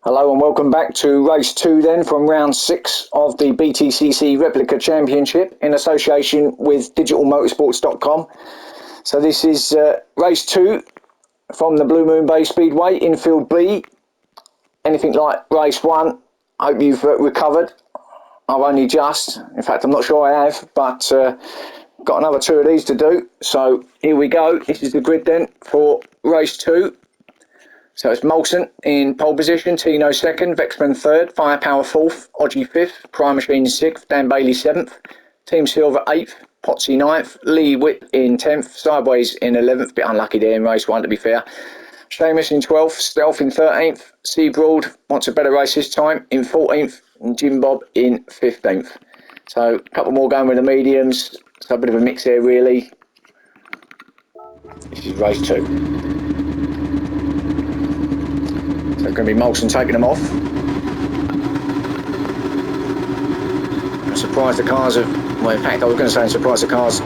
Hello and welcome back to race 2 then from round 6 of the BTCC Replica Championship in association with digitalmotorsports.com. So this is race 2 from the Blue Moon Bay Speedway, Infield B. Anything like race 1, I hope you've recovered. I've only just, in fact I'm not sure I have, but got another 2 of these to do. So here we go, this is the grid then for race 2. So it's Molson in pole position, Tino second, Vexman third, Firepower fourth, Odgie fifth, Prime Machine sixth, Dan Bailey seventh, Team Silver eighth, Potsy ninth, Lee Whip in 10th, Sideways in 11th, bit unlucky there in race 1 to be fair. Seamus in 12th, Stealth in 13th, Seabroad wants a better race this time in 14th, and Jim Bob in 15th. So a couple more going with the mediums, so a bit of a mix there really. This is race 2. So it's going to be Molson taking them off. I'm surprised the cars have, well in fact I was going to say I'm surprised the cars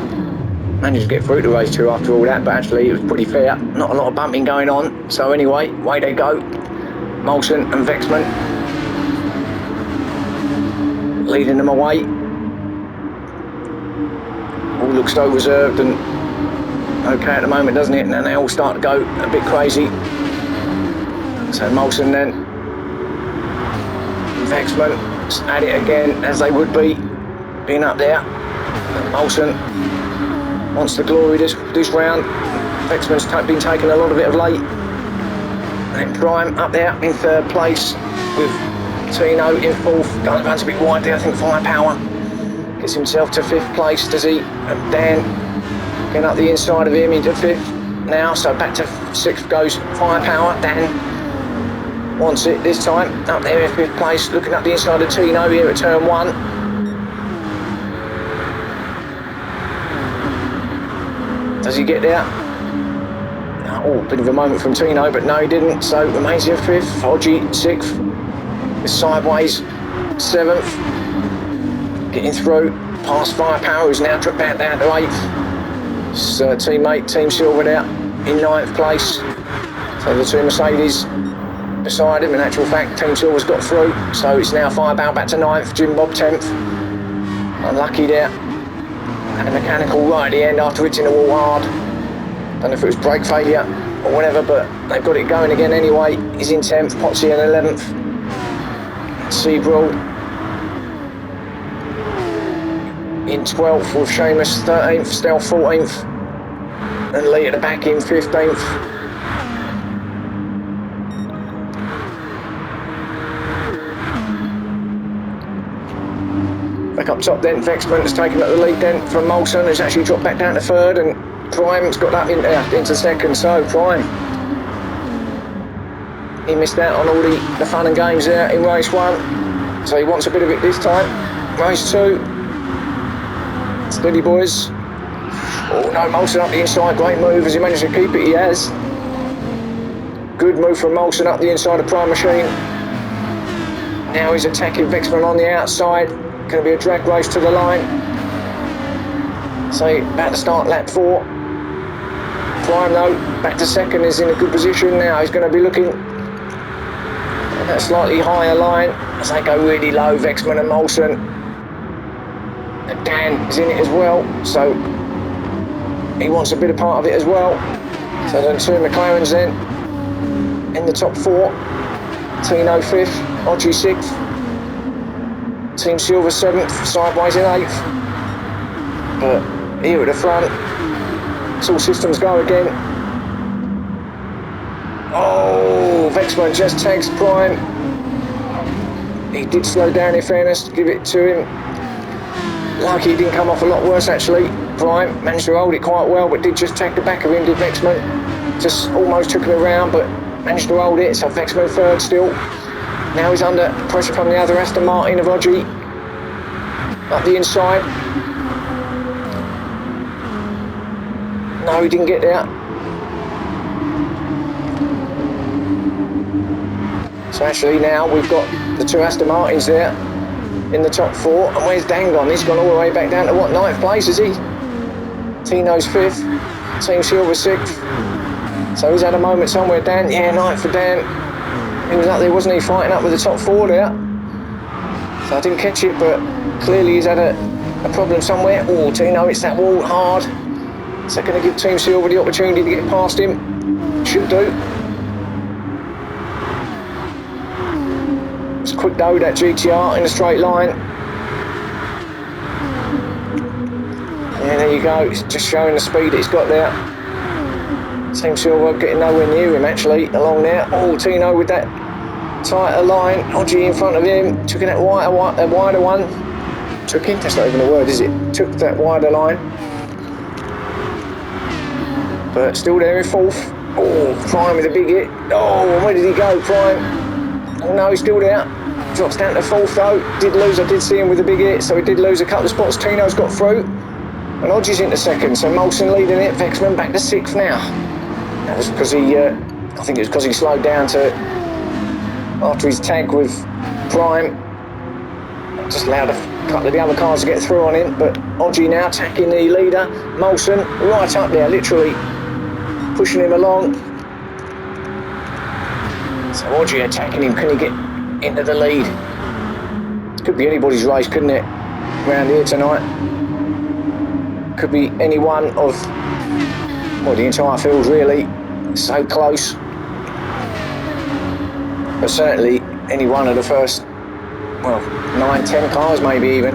managed to get through to race 2 after all that, but actually it was pretty fair, not a lot of bumping going on. So anyway, way they go, Molson and Vexman leading them away. All looks so reserved and okay at the moment, doesn't it? And then they all start to go a bit crazy. So Molson then, Vexman at it again as they would be, being up there. And Molson wants the glory this round. Vexman's been taking a lot of it of late. And Prime up there in 3rd place with Tino in 4th. Runs a bit wide there, I think Firepower gets himself to 5th place, does he? And Dan getting up the inside of him into 5th now, so back to 6th goes Firepower. Dan wants it this time, up there in 5th place, looking up the inside of Tino here at turn 1. Does he get there? Oh, bit of a moment from Tino, but no he didn't, so remains in 5th, Odgie 6th, Sideways 7th, getting through, past Firepower who's now dropped back down to 8th. His teammate, Team Silver there, in 9th place, so the 2 Mercedes beside him. In actual fact, Team Silver's got through, so it's now Firepower back to 9th, Jim Bob 10th. Unlucky there. And a mechanical right at the end after hitting the wall hard. Don't know if it was brake failure or whatever, but they've got it going again anyway. He's in 10th, Potsy in 11th. Seabroad in 12th with Seamus 13th, Stealth 14th. And Lee at the back in 15th. Back up top then, Vexman has taken up the lead then from Molson, who's actually dropped back down to 3rd, and Prime's got that into 2nd, so Prime, he missed out on all the fun and games there in race 1, so he wants a bit of it this time. Race 2, steady boys. Oh no, Molson up the inside, great move, as he managed to keep it, he has. Good move from Molson up the inside of Prime Machine. Now he's attacking Vexman on the outside. Going to be a drag race to the line. So about to start lap 4. Prime though, back to 2nd, is in a good position now. He's going to be looking at that slightly higher line as they go really low, Vexman and Molson. And Dan is in it as well, so he wants a bit of part of it as well. So then 2 McLarens then in the top 4. Tino 5th, Odgie 6th. Team Silver 7th, Sideways in 8th. But here at the front, it's all systems go again. Oh, Vexman just tags Prime. He did slow down in fairness, give it to him. Lucky he didn't come off a lot worse actually. Prime managed to hold it quite well, but did just tag the back of him, did Vexman. Just almost took him around, but managed to hold it, so Vexman 3rd still. Now he's under pressure from the other Aston Martin of Odgie. Up the inside. No, he didn't get there. So actually now we've got the 2 Aston Martins there in the top 4. And where's Dan gone? He's gone all the way back down to what, 9th place, is he? Tino's 5th, Team Silver 6th. So he's had a moment somewhere, Dan. Yeah, 9th for Dan. He was up there, wasn't he, fighting up with the top 4 there. So I didn't catch it, but clearly he's had a problem somewhere. Oh, Tino, it's that wall hard. Is that going to give Team Silver the opportunity to get past him? Should do. It's quick though, that GTR in a straight line. Yeah, there you go. It's just showing the speed that he's got there. Team Silver getting nowhere near him actually along there. Oh, Tino with that tighter line. Odgie in front of him. Took in that wider one. Took in, that's not even a word, is it? Took that wider line. But still there in 4th. Oh, Prime with a big hit. Oh, where did he go, Prime? Oh no, he's still there. Drops down to 4th though. Did lose, I did see him with a big hit, so he did lose a couple of spots. Tino's got through. And Odgie's into 2nd, so Molson leading it. Vexman back to 6th now. That was because he, I think it was because he slowed down to, after his tag with Prime, just allowed a couple of the other cars to get through on him. But Odgie now attacking the leader, Molson, right up there, literally pushing him along. So Odgie attacking him, can he get into the lead? Could be anybody's race, couldn't it, around here tonight? Could be any one of, well, the entire field really, so close. But certainly any one of the first, well, 9-10 cars maybe even.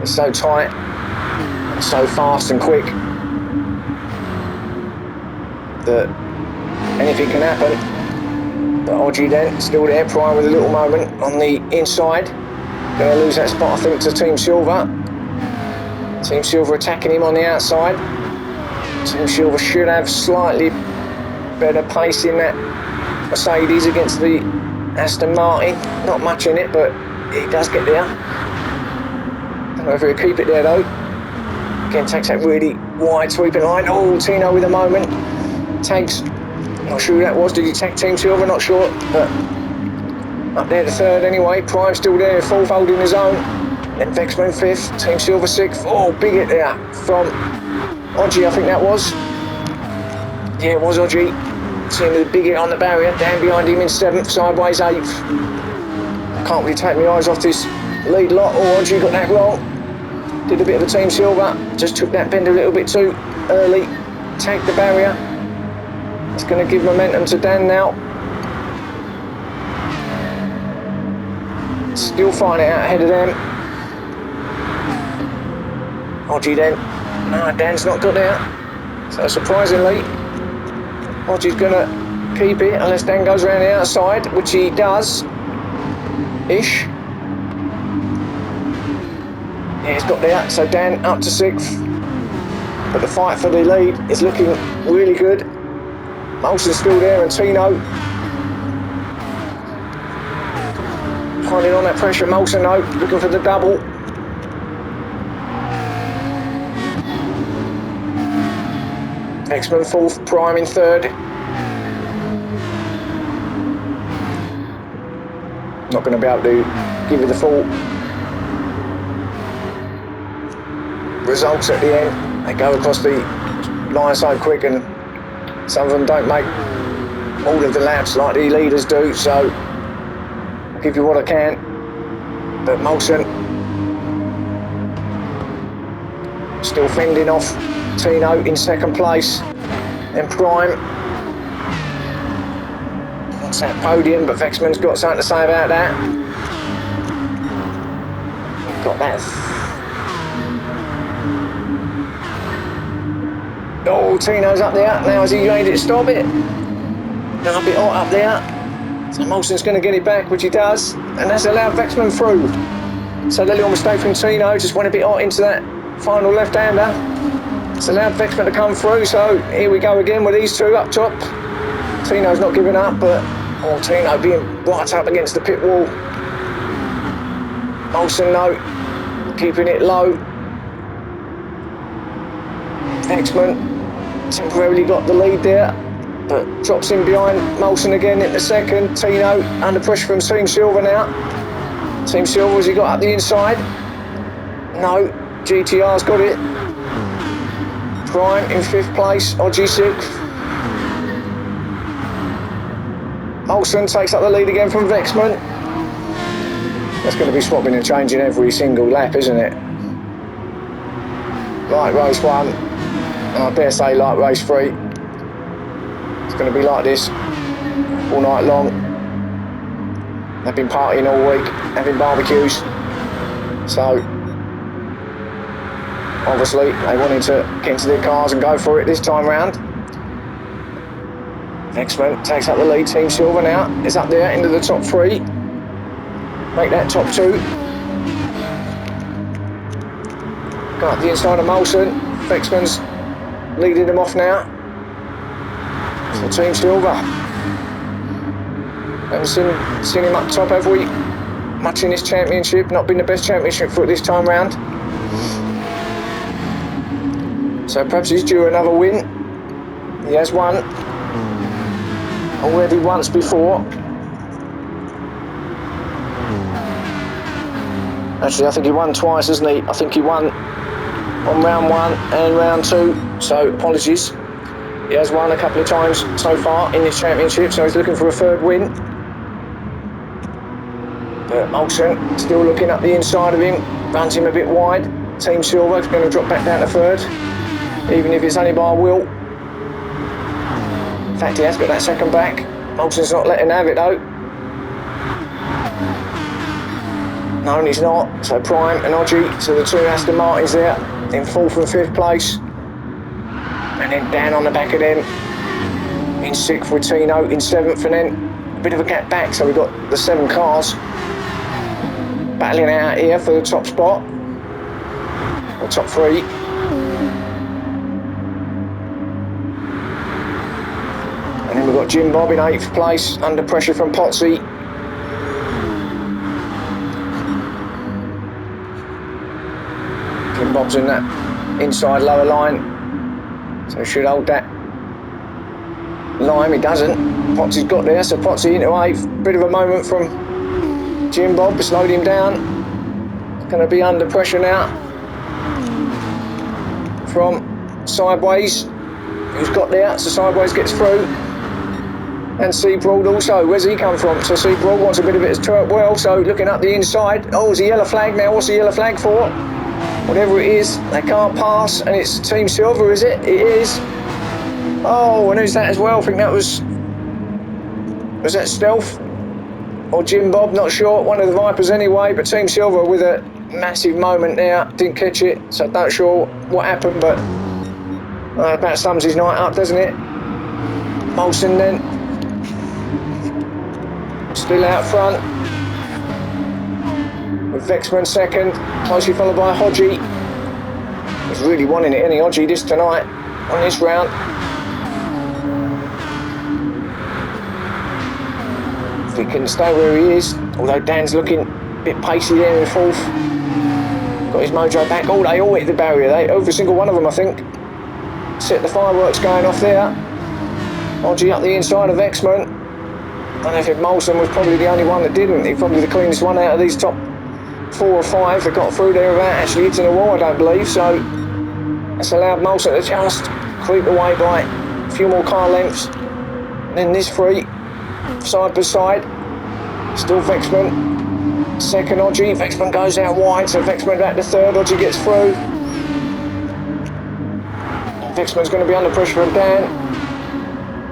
It's so tight, so fast and quick that anything can happen. But Odgie then, still there, Prime with a little moment on the inside. Going to lose that spot, I think, to Team Silver. Team Silver attacking him on the outside. Team Silver should have slightly better pace in that Mercedes against the Aston Martin. Not much in it, but he does get there. Don't know if he'll keep it there though. Again, takes that really wide sweeping line. Oh, Tino with a moment. Tags, not sure who that was. Did he tag Team Silver? Not sure. But up there to 3rd anyway. Prime still there, 4th holding his own. Then Vexman 5th, Team Silver 6th. Oh, big hit there from Odgie, I think that was. Yeah, it was Odgie. Seeing the big hit on the barrier. Down behind him in 7th, sideways 8th. I can't really take my eyes off this lead lot. Oh, Odgie got that wrong. Did a bit of a Team Silver. Just took that bend a little bit too early. Tagged the barrier. It's going to give momentum to Dan now. Still finding it out ahead of them. Odgie then, no, Dan's not got there. So surprisingly, Oggie's going to keep it unless Dan goes around the outside, which he does. Ish. Yeah, he's got there, so Dan up to 6th. But the fight for the lead is looking really good. Molson's still there and Tino. Piling on that pressure, Molson though, looking for the double. Vexman 4th, Prime in 3rd. Not going to be able to give you the full results at the end. They go across the line so quick and some of them don't make all of the laps like the leaders do, so I'll give you what I can. But Molson still fending off Tino in 2nd place, then Prime. That's that podium, but Vexman's got something to say about that. Got that. Oh, Tino's up there. Now is he ready to stop it? No, a bit hot up there. So Molson's going to get it back, which he does, and that's allowed Vexman through. So the little mistake from Tino, just went a bit hot into that final left-hander. It's allowed Vexman to come through, so here we go again with these two up top. Tino's not giving up, but Tino being right up against the pit wall. Molson, no, keeping it low. Vexman temporarily got the lead there, but drops in behind Molson again into 2nd. Tino under pressure from Team Silver now. Team Silver, has he got up the inside? No, GTR's got it. Prime in 5th place, Odgie 6th. Olsen takes up the lead again from Vexman. That's going to be swapping and changing every single lap, isn't it? Like race 1, and I dare say like race 3. It's going to be like this all night long. They've been partying all week, having barbecues. So, obviously, they wanted to get into their cars and go for it this time round. Vexman takes up the lead. Team Silver now is up there into the top 3. Make that top 2. Got the inside of Molson. Vexman's leading them off now. So Team Silver. Haven't seen him up top, have we? Much in this championship. Not been the best championship foot this time round. So perhaps he's due another win. He has won already once before. Actually, I think he won twice, hasn't he? I think he won on round 1 and round 2. So apologies. He has won a couple of times so far in this championship, so he's looking for a 3rd win. But Olsen still looking up the inside of him, runs him a bit wide. Team Silver is going to drop back down to 3rd, even if it's only by a will. In fact, he has got that second back. Olsen's not letting have it though. No, he's not. So Prime and Odgie, so the 2 Aston Martins there in 4th and 5th place. And then Dan on the back of them in 6th with Tino in 7th, and then a bit of a gap back, so we've got the 7 cars battling out here for the top spot, or top 3. And then we've got Jim Bob in 8th place, under pressure from Potsy. Jim Bob's in that inside lower line, so he should hold that line. He doesn't. Potsy's got there, so Potsy into 8th. Bit of a moment from Jim Bob, slowed him down. Going to be under pressure now from Sideways, who's got there, so Sideways gets through. And Seabroad also, where's he come from? So Seabroad wants a bit of it as well, so looking up the inside. Oh, it's a yellow flag now. What's the yellow flag for? Whatever it is, they can't pass, and it's Team Silver, is it? It is. Oh, and who's that as well? I think that was that Stealth or Jim Bob? Not sure. One of the Vipers anyway. But Team Silver with a massive moment there. Didn't catch it, so not sure what happened. But about sums his night up, doesn't it? Molson then still out front, with Vexman 2nd, closely followed by Hodgie. He's really wanting it, isn't he, Hodgie, this tonight, on this round. If he can stay where he is, although Dan's looking a bit pacey there in 4th. Got his mojo back. Oh, they all hit the barrier, every single one of them, I think. Set the fireworks going off there. Hodgie up the inside of Vexman. I don't know if Molson was probably the only one that didn't. He's probably the cleanest one out of these top 4 or 5 that got through there without actually hitting the wall, I don't believe. So that's allowed Molson to just creep away by a few more car lengths. And then this 3, side by side, still Vexman. 2nd Odgie, Vexman goes out wide, so Vexman back to 3rd, Odgie gets through. Vexman's going to be under pressure from Dan.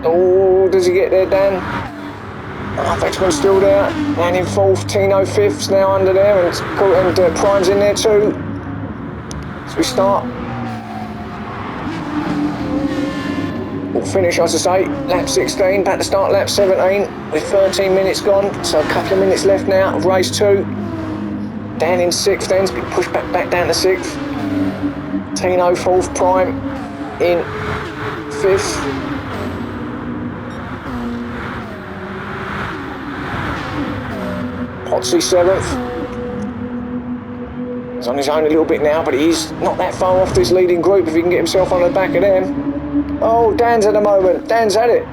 Oh, does he get there, Dan? Vexman's still there, and in 4th, Tino 5th's now under there, and Prime's in there too. So we start, we'll finish, I should say, lap 16, back to start lap 17, with 13 minutes gone, so a couple of minutes left now of race 2. Dan in 6th then's been pushed back down to 6th. Tino 4th, Prime in 5th. Potsy 7th. He's on his own a little bit now, but he's not that far off this leading group if he can get himself on the back of them. Oh, Dan's at the moment. Dan's at it.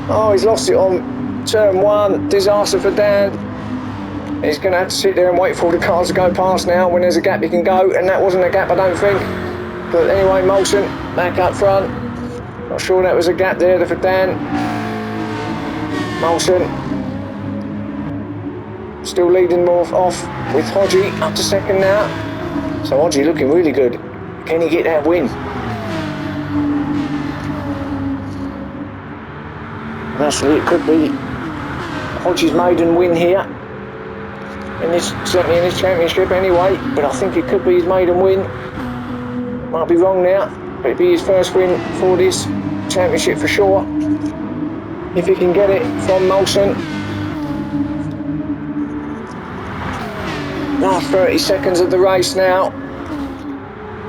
Oh, he's lost it on turn 1. Disaster for Dan. He's going to have to sit there and wait for all the cars to go past now. When there's a gap, he can go, and that wasn't a gap, I don't think. But anyway, Molson back up front. Not sure that was a gap there for Dan. Molson still leading more off with Hodgie up to second now. So Hodgie looking really good. Can he get that win? And actually, it could be Hodgie's maiden win here. Certainly in this championship anyway. But I think it could be his maiden win. Might be wrong now, but it'd be his first win for this championship for sure. If he can get it from Molson. Last 30 seconds of the race now.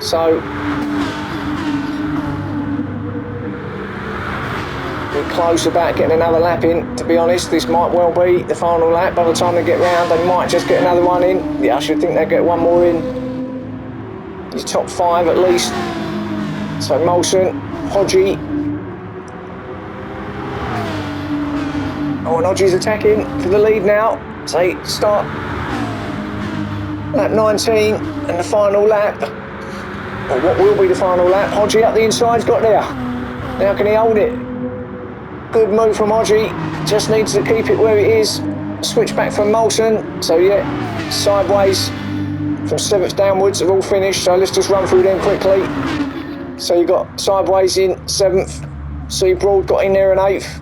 So we're close about getting another lap in, to be honest. This might well be the final lap. By the time they get round, they might just get another one in. Yeah, I should think they'll get one more in. His top 5 at least. So Molson, Hodgie. Oh, and Hodgie's attacking for the lead now. So they start lap 19 and the final lap. Or what will be the final lap. Hodgie up the inside's got there. Now can he hold it? Good move from Hodgie. Just needs to keep it where it is. Switch back from Molson. So yeah, sideways from 7th downwards have all finished. So let's just run through them quickly. So you got sideways in 7th. C Broad got in there in 8th.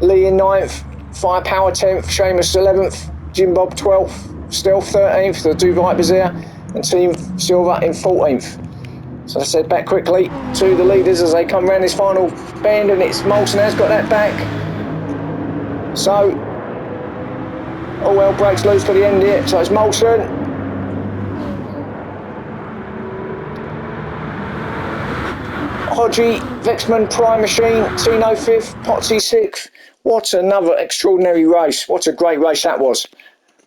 Lee in 9th. Firepower 10th. Seamus 11th. Jim Bob 12th. Stealth 13th. The two Vipers there. And Team Silver in 14th. So let's head back quickly to the leaders as they come round this final bend, and it's Molson has got that back. So all hell breaks loose for the end here. So it's Molson. Hodgie, Vexman, Prime Machine, Tino 5th, Potsy 6th. What another extraordinary race. What a great race that was.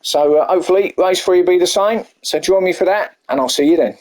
So hopefully race 3 will be the same. So join me for that, and I'll see you then.